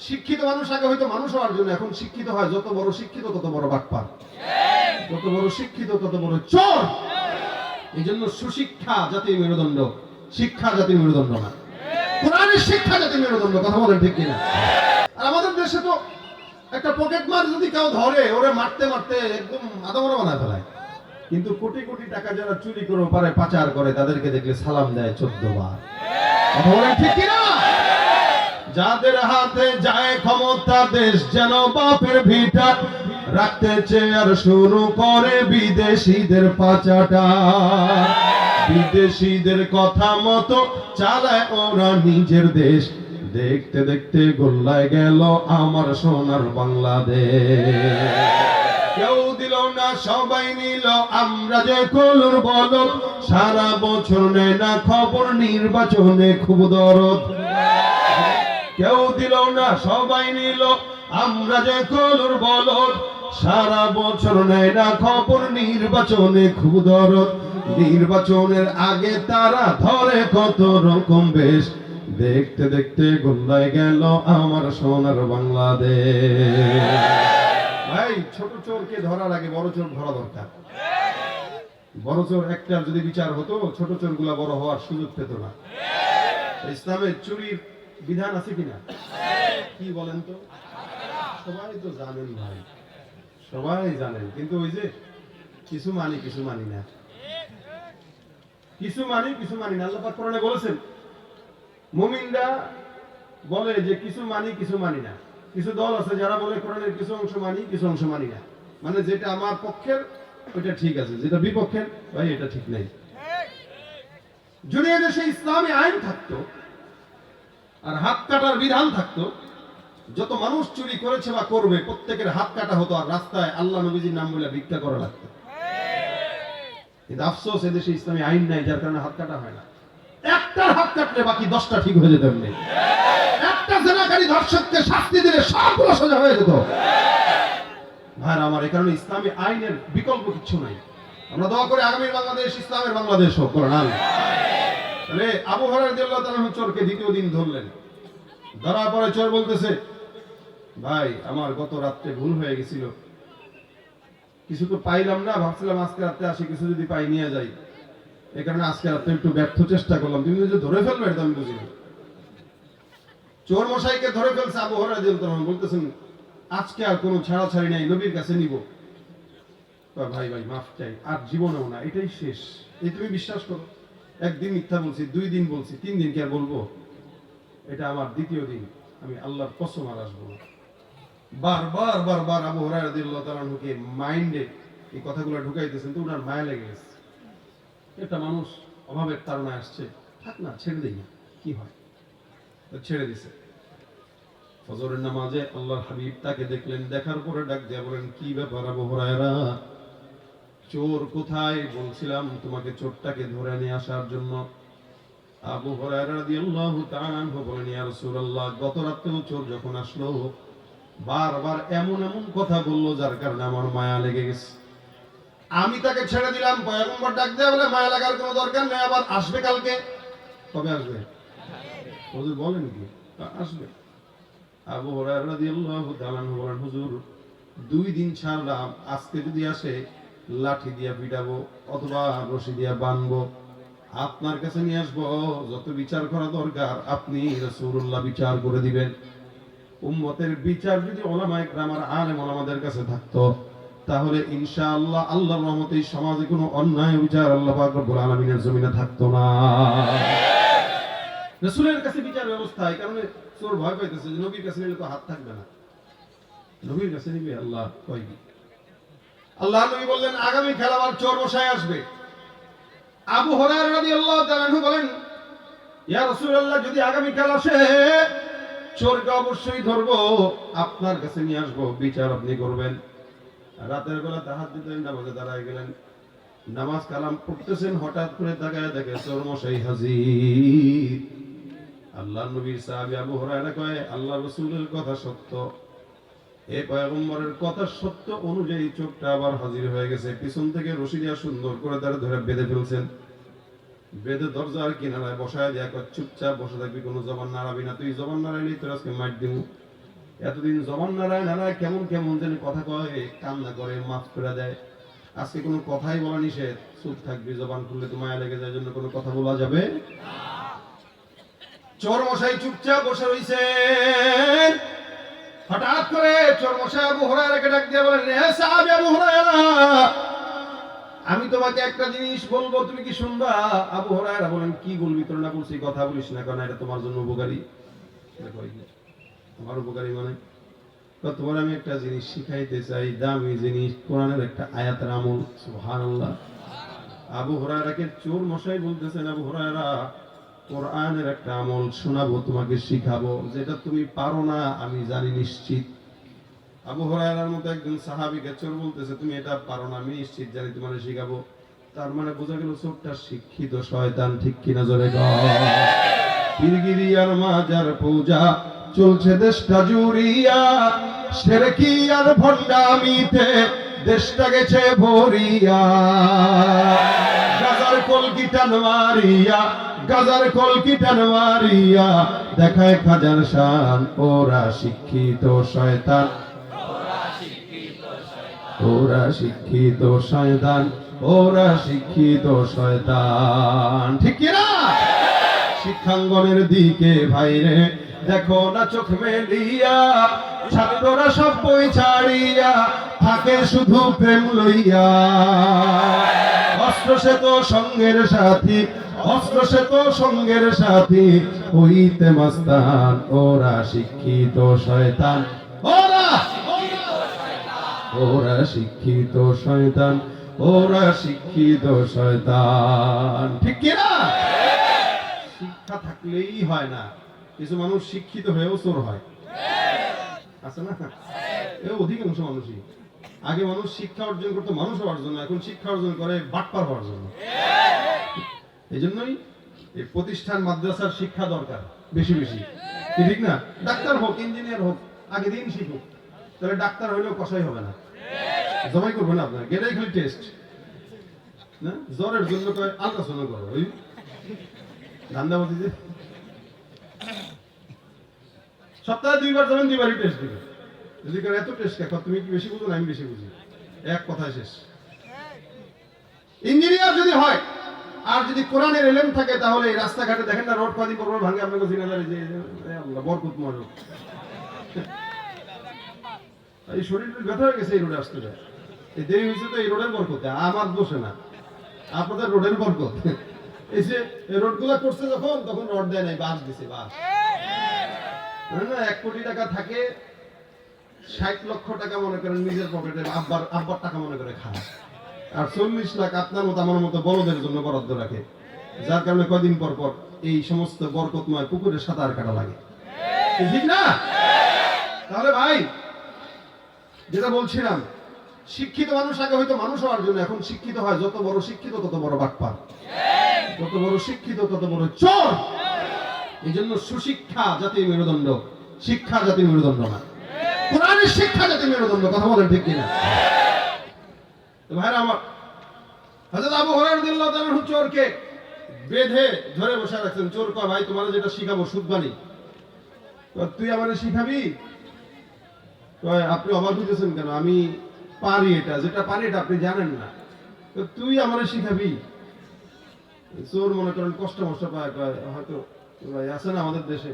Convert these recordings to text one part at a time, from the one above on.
শিক্ষিত মানুষ আগে হয়তো মানুষ হওয়ার জন্য, এখন শিক্ষিত হয় যত বড় শিক্ষিত তত বড় বাটপার, যত বড় শিক্ষিত তত বড় চোর। এই জন্য সুশিক্ষা জাতীয় মেরুদণ্ড, শিক্ষা জাতীয় মেরুদণ্ড না, কোরআনের শিক্ষা জাতীয় মেরুদণ্ড। কথা বলেন ঠিক কিনা? আর আমাদের দেশে তো একটা পকেট মার যদি কেউ ধরে, ওরে মারতে মারতে একদম আদামরা বানায় ফেলায়। কিন্তু কোটি কোটি টাকা যারা চুরি করে পারে, পাচার করে, তাদেরকে দেখলে সালাম দেয় 14 বার। কথা বলেন ঠিক কিনা? যাদের হাতে যায় ক্ষমতা, দেশ যেন বাপের ভিটা, রাখতে চেয়ার শুরু করে বিদেশিদের পাচাটা। বিদেশিদের কথা মতো চালায় ওরা নিজের দেশ, দেখতে দেখতে গোল্লায় গেল আমার সোনার বাংলাদেশ। কেউ দিল না সবাই নিল, আমরা যে কলুর বলদ, সারা বছর নেয় না খবর, নির্বাচনে খুব দরদ। কেউ দিল না সবাই নিল, আমরা যে কলুর বলদ, সারা বছর নেয় না খবর, নির্বাচনে খুব দরদ। নির্বাচনের আগে তারা ধরে কত রকম বেশ, দেখতে দেখতে গোল্লায় গেল আমার সোনার বাংলাদেশ। ভাই, ছোট চোরকে ধরার আগে বড় চোর ধরা দরকার। বড় চোর একটার যদি বিচার হতো, ছোট চোর গুলা বড় হওয়ার সুযোগ পেত না। ইসলামে চুরির বিধান আছে কিনা? কি বলেন তো? সবাই তো জানেন ভাই, সবাই জানেন, কিন্তু ওই যে কিছু মানি কিছু মানি না, কিছু মানি কিছু মানি না। আল্লাহ পাক কোরআনে বলেছেন, মুমিনরা বলে যে কিছু মানি কিছু মানি না। কিছু দল আছে যারা বলে কোরআনের কিছু অংশ মানি কিছু অংশ মানি না, মানে যেটা আমার পক্ষের ওইটা ঠিক আছে, যেটা বিপক্ষের ভাই এটা ঠিক নাই। যদি এদেশে ইসলামী আইন থাকতো আর হাত কাটার বিধান থাকতো, যত মানুষ চুরি করেছে বা করবে প্রত্যেকের হাত কাটা হতো, আর রাস্তায় আল্লাহ নবীজির নাম বলে ভিক্ষা করা লাগতো। কিন্তু আফসোস, এদেশে ইসলামী আইন নাই, যার কারণে হাত কাটা হয় না। একটা হাত কাটলে বাকি 10টা ঠিক হয়ে যেত। একটা জেনাকারী ধর্ষককে শাস্তি দিলে সবগুলো সোজা হয়ে যেত। ভাই আমার, এই কারণে ইসলামী আইনের বিকল্প কিছু নাই। আমরা দোয়া করি আগামী বাংলাদেশ ইসলামের বাংলাদেশ হোক। বলেন আমিন। তাহলে আবু হুরায়রা রাদিয়াল্লাহু তাআলা চোরকে দ্বিতীয় দিন ধরলেন। ধরার পরে চোর বলতেছে, ভাই আমার গত রাত্রে ভুল হয়ে গেছিল, কিছু তো পাইলাম না, ভাবছিলাম আজকে রাতে আসি কিছু যদি পাই নিয়ে যাই, এই কারণে আজকে রাতে একটু ব্যর্থ চেষ্টা করলাম। তুমি যে ধরে ফেলবে এটা আমি বুঝিনি। চোর মশাইকে ধরে ফেলছে আবু হুরায়রা রাদিয়াল্লাহু তাআলা, বলতেছেন আজকে আর কোনো ছাড়াছাড়ি নাই, নবীর কাছে নিব। ভাই ভাই মাফ চাই, আর জীবনেও না, এটাই শেষ। এই তুমি বিশ্বাস করো, একদিন মিথ্যা বলছি, 2 দিন বলছি, 3 দিন কি আর বলবো? এটা আমার দ্বিতীয় দিন, আমি আল্লাহর কসম আর আসবো না। বারবার বারবার আবু হুরায়রা রাদিয়াল্লাহু তাআলা কে মাইন্ডে এই কথাগুলো ঢুকাইতেছেন, তো ওনার মায়া লেগে গেছে। একটা মানুষ অভাবের তাড়নায় আসছে, থাক না, ছেড়ে দেই না, কি হয়, ছেড়ে দিছে। ফজরের নামাজে আল্লাহর হাবিব তাকে দেখলেন, দেখার পরে ডাক দিয়ে বলেন, কি ব্যাপার আবু হুরায়রা, চোর কোথায়? বলছিলাম তোমাকে চোরটাকে ধরে নিয়ে আসার জন্য। আবু হুরায়রা রাদিয়াল্লাহু তাআলা বলেন, ইয়া রাসূলুল্লাহ, গত রাতেও চোর যখন আসলো বারবার এমন এমন কথা বললো, যার কারণে আমার মায়া লেগে গেছে। আমি তাকে ছেড়ে দিলাম। পয়গম্বর ডাক দিয়ে বলে, মায়া লাগার কোনো দরকার নেই, আবার আসবে কালকে। কবে আসবে? হুজুর বলেন কি আসবে? আবু হুরায়রা রাদিয়াল্লাহু তাআলা বলেন, হুজুর 2 দিন ছাড়লাম, আজকে যদি আসে লাঠি দিয়া পিটাবো অথবা রশি দিয়া বানবো, আপনার কাছে নিয়ে আসবো, যত বিচার করা দরকার আপনি রাসূলুল্লাহ বিচার করে দিবেন। উম্মতের বিচার যদি উলামায়ে কেরাম আর আলেম ওলামাদের কাছে থাকতো, তাহলে ইনশাআল্লাহ আল্লাহর রহমতে এই সমাজে কোনো অন্যায় বিচার আল্লাহ পাক রব্বুল আলামিনের জমিনে থাকতো না। রাসূলের কাছে বিচার ব্যবস্থা, এই কারণে চোর ভয় পাইতেছে যে নবীর কাছে নিলে তো হাত থাকবে না, নবীর কাছে নিবে আল্লাহ কয় কি? আল্লাহ নবী বললেন, আগামী খেলাবার চোর মশাই আসবে। আবু হুরায়রা রাদিয়াল্লাহু তাআলা বলেন, ইয়া রাসূলুল্লাহ, যদি আগামী কাল আসে চোরকে অবশ্যই ধরবো, আপনার কাছে নিয়ে আসবো, বিচার আপনি করবেন। রাতের বেলা তাহাজ্জুদের নামাজে দাঁড়ায় গেলেন, নামাজ কালাম পড়তেছেন, হঠাৎ করে তাকায় দেখে চোর মশাই হাজির। আল্লাহর নবীর সাহাবী আবু হুরায়রা কয়, আল্লাহর রাসূলের কথা সত্য, এই পয়গম্বরের কথা সত্য অনুযায়ী চোরটা আবার হাজির হয়ে গেছে। পিছন থেকে রশি দিয়া সুন্দর করে তারা ধরে বেঁধে ফেলছেন। বেঁধে দরজার কিনারায় বসায় দিয়া কয়, চুপচাপ বসে থাকবি, কোনো জবান নাড়াবি না, তুই জবান নাড়াইলেই তোর আজকে মাইর দিমু। এতদিন জবান নাড়ায় নাড়ায় কেমন কেমন যেন কথা কয়, কান্না করে, মাফ করে দেয়। আজকে কোনো কথাই বলা নিষেধ, চুপ থাকবি, জবান খুললে তো মায়া লেগে যায়, জন্য কোনো কথা বলা যাবে। চোর মশাই চুপচাপ বসে রইছেন। হঠাৎ করে চোর মশাই আবু হুরায়রাকে ডাক দিয়ে বলেন, হে সাহাবী আবু হুরায়রা, আমি তোমাকে একটা জিনিস বলবো, তুমি কি শুনবা? আবু হুরায়রা বলেন, কি বলবি? তোর না বলছি কথা বলিস না, কারণ এটা তোমার জন্য উপকারী। আমার উপকারী মানে তোমার আমি একটা জিনিস শিখাইতে চাই, দামি জিনিস, কোরআনের একটা আয়াতের আমল। সুবহানাল্লাহ। আবু হুরায়রাকে চোর মশাই বলতেছেন, আবু হুরায়রা, কোরআনের একটা আমল শোনাবো, তোমাকে শিখাবো, যেটা তুমি পারো না আমি জানি নিশ্চিত। আবু হুরায়রার মতো একজন সাহাবীকে চোর বলতেছে, তুমি এটা পারো না আমি নিশ্চিত জানি, তোমাকে শিখাবো। তার মানে বোঝা গেল চোরটা শিক্ষিত শয়তান, ঠিক কিনা জোরে কও। পীরগিরিয়ার মাজার পূজা চলছে দেশটা জুড়িয়া, শিরকি আর ভণ্ডামিতে দেশটা গেছে ভরিয়া। গাজার কলকিটান মারিয়া, গাজার কলকিটান মারিয়া দেখায় খাজার শান, ওরা শিক্ষিত শয়তান, ওরা শিক্ষিত শয়তান, ওরা শিক্ষিত শয়তান, ঠিক কিনা? শিক্ষাঙ্গনের দিকে ভাইরে দেখো না চোখ মেলিয়া, ছাত্ররা সব বই ছাড়িয়া থাকে শুধু প্রেম লইয়া। অস্ত্র সে তো সঙ্গের সাথী, অস্ত্র সে তো সঙ্গের সাথী, হইতে মাস্তান, ওরা শিক্ষিত শয়তান, ওরা ওরা শিক্ষিত শয়তান, ওরা শিক্ষিত শয়তান, ঠিক কিনা? শিক্ষা থাকলেই হয় না, কিছু মানুষ শিক্ষিত হয়েও চোর হয়, আছে না? অধিকাংশ মানুষই, আগে মানুষ শিক্ষা অর্জন করতো মানুষ হওয়ার জন্য, এখন শিক্ষা অর্জন করে বাটপার হওয়ার জন্য। এই জন্যই এই প্রতিষ্ঠান মাদ্রাসার শিক্ষা দরকার বেশি বেশি, ঠিক না? ডাক্তার হোক, ইঞ্জিনিয়ার হোক, আগে দিন শিখুক, তাহলে ডাক্তার হইলেও কষাই হবে না, জমাই করবে না আপনার, গেলেই খালি টেস্ট না। জ্বরের জন্য কয় আলট্রাসাউন্ড করো, ওই ধান্দাবাজি যে সপ্তাহে 2 বার যাবেন, 2 বারই টেস্ট দিবে। যদি করে এত টেস্ট দেখো, তুমি কি বেশি বুঝো না আমি বেশি বুঝি, এক কথায় শেষ। ইঞ্জিনিয়ার যদি হয় আর যদি কোরআনের এলেম থাকে, তাহলে এই রাস্তাঘাটে দেখেন না, রোড কদিন পর ভাঙে, আপনাকে জিনাদারি যে আল্লাহ বরকত মরো, এই শরীরের ব্যথা হয়ে গেছে এই রোডে আসতে যায়, এই দেরি হয়েছে তো এই রোডের বরকতে, আমার দোষে না, আপনাদের রোডের বরকত। এই যে রোড গুলা করছে যখন, তখন রড দেয় নাই, বাস দিছে, বাস না। 1 কোটি টাকা থাকে, 60 লক্ষ টাকা মনে করেন নিজের পকেটে, আব্বার টাকা মনে করে খায়, আর 40 লাখ আপনার মতো আমার মতো বড়দের জন্য বরাদ্দ রাখে, যার কারণে কদিন পর পর এই সমস্ত বরকতময় পুকুরে সাঁতার কাটা লাগে, ঠিক না? তাহলে ভাই যেটা বলছিলাম, শিক্ষিত মানুষ আগে হয়তো মানুষ হওয়ার জন্য, এখন শিক্ষিত হয়, যত বড় শিক্ষিত তত বড় বাটপার, যত বড় শিক্ষিত তত বড় চোর। এই জন্য সুশিক্ষা জাতীয় মেরুদণ্ড, শিক্ষা জাতীয় মেরুদণ্ড না, কোরআনের শিক্ষা জাতীয় মেরুদণ্ড, কথা বলেন ঠিক কিনা? ভাইরা আমার, হযরত আবু হুরায়রা রাদিয়াল্লাহু তাআলা চোরকে বেঁধে ধরে বসে রাখছেন। চোর কয়, ভাই তোমার যেটা শিখাবো সুদবানি, তুই আমারে শিখাবি? কয়, আপনি অবাক হইতেছেন কেন? আমি পারি, এটা যেটা পারি এটা আপনি জানেন না, তো তুই আমারে শিখাবি? চোর মনে করেন কষ্ট মষ্ট পায়, হয়তো ভাই আছে না আমাদের দেশে,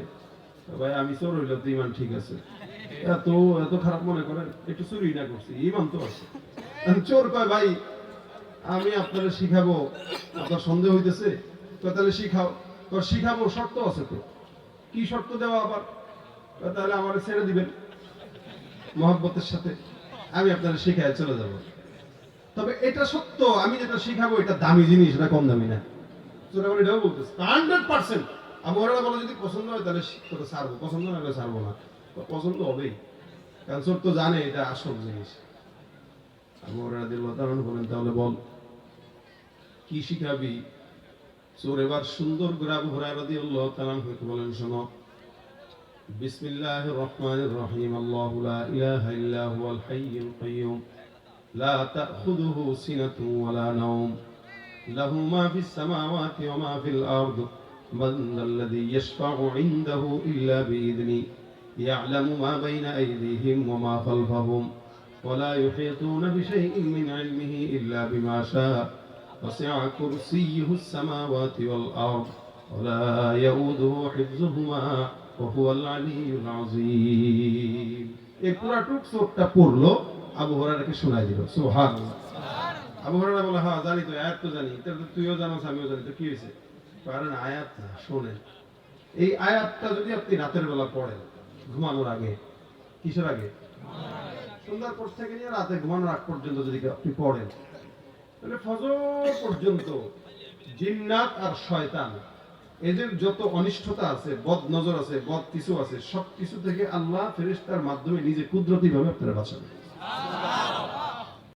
ভাই আমি চোর হইলে তো ইমান ঠিক আছে, এত এত খারাপ মনে করেন, একটু চুরি না করছি, ইমান তো আছে। চোর কয়, ভাই আমি আপনারা শিখাবো, আপনার সন্দেহ হইতেছে, তাহলে শিখাও। শিখাবো, শর্ত আছে তো। কি শর্ত দেওয়া আবার? তাহলে আমার ছেড়ে দিবেন মহব্বতের সাথে, আমি আপনারা শিখায় চলে যাব। তবে এটা সত্য, আমি যেটা শিখাবো এটা দামি জিনিস, এটা কম দামি না। চোর আবার এটাও বলতেছে 100%। আমি ওরা বলে যদি পছন্দ হয় তাহলে তোকে ছাড়বো, পছন্দ না হলে ছাড়বো না। পছন্দ হবেই, কারণ চোর তো জানে এটা আসল জিনিস। আমি ওরা রাদিয়াল্লাহু তাআলা বলেন, তাহলে বল কি শিখাবি? চোর এবার সুন্দর করে আবু হুরায়রা রাদিয়াল্লাহু তাআলা বলেন, শোনো, বিসমিল্লাহির রহমানির রহিম, আল্লাহু লা ইলাহা ইল্লা হুয়াল হাইয়ুল কাইয়্যুম লা তাখুযুহু সিনাতুন ওয়ালা নাওম লাহু মা ফিস সামাওয়াতি ওয়া মা ফিল আরদ মান যাল্লাযী ইয়াশফা'ু ইনদাহু ইল্লা বিইذনি يعلم ما بين أيديهم وما خلفهم ولا يحيطون بشيء من علمه إلا بما شاء وسع كرسيه السماوات والأرض ولا يؤوده حفظهما وهو العلي العظيم. এই পুরাটুক সূরাটা পড়লো, আবু হুরায়রাকে শোনায় দিল। সুবহানাল্লাহ। আবু হুরায়রা বলে, হ্যাঁ জানি তো, আয়াত তো জানি, তাহলে তুইও জানোস আমিও জানি, তো কি হয়েছে? কারণ আয়াত না, শোনেন। এই আয়াতটা যদি আপনি রাতের বেলা পড়েন ঘুমানোর আগে, কিসের আগে? সন্ধ্যার পর থেকে নিয়ে রাতে ঘুমানোর আগ পর্যন্ত যদি আপনি পড়েন, তাহলে ফজর পর্যন্ত জিন্নাত আর শয়তান এদের যত অনিষ্টতা আছে, বদ নজর আছে, বদ কিছু আছে, সব কিছু থেকে আল্লাহ ফেরেশতার মাধ্যমে নিজে কুদরতি ভাবে আপনারা বাঁচাবেন।